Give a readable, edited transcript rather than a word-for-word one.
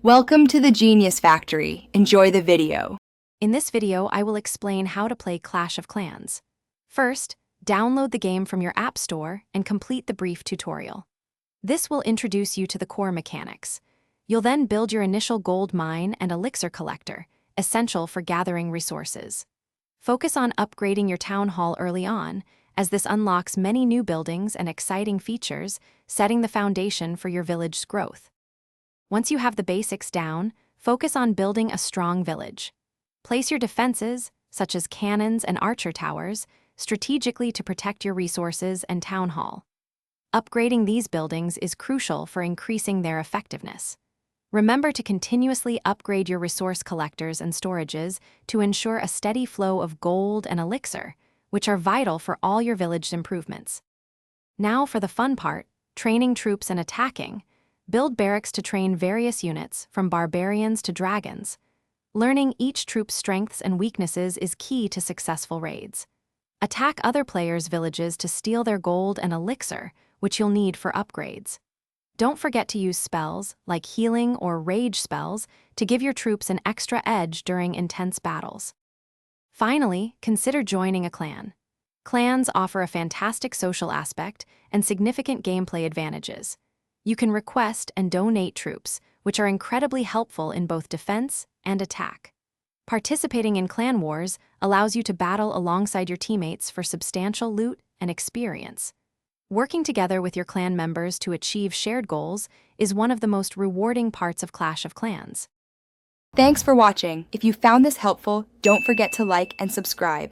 Welcome to the Genius Factory. Enjoy the video. In this video, I will explain how to play Clash of Clans. First, download the game from your App Store and complete the brief tutorial. This will introduce you to the core mechanics. You'll then build your initial gold mine and elixir collector, essential for gathering resources. Focus on upgrading your town hall early on, as this unlocks many new buildings and exciting features, setting the foundation for your village's growth. Once you have the basics down, focus on building a strong village. Place your defenses, such as cannons and archer towers, strategically to protect your resources and town hall. Upgrading these buildings is crucial for increasing their effectiveness. Remember to continuously upgrade your resource collectors and storages to ensure a steady flow of gold and elixir, which are vital for all your village's improvements. Now for the fun part, training troops and attacking. Build barracks to train various units, from barbarians to dragons. Learning each troop's strengths and weaknesses is key to successful raids. Attack other players' villages to steal their gold and elixir, which you'll need for upgrades. Don't forget to use spells, like healing or rage spells, to give your troops an extra edge during intense battles. Finally, consider joining a clan. Clans offer a fantastic social aspect and significant gameplay advantages. You can request and donate troops, which are incredibly helpful in both defense and attack. Participating in clan wars allows you to battle alongside your teammates for substantial loot and experience. Working together with your clan members to achieve shared goals is one of the most rewarding parts of Clash of Clans. Thanks for watching. If you found this helpful, don't forget to like and subscribe.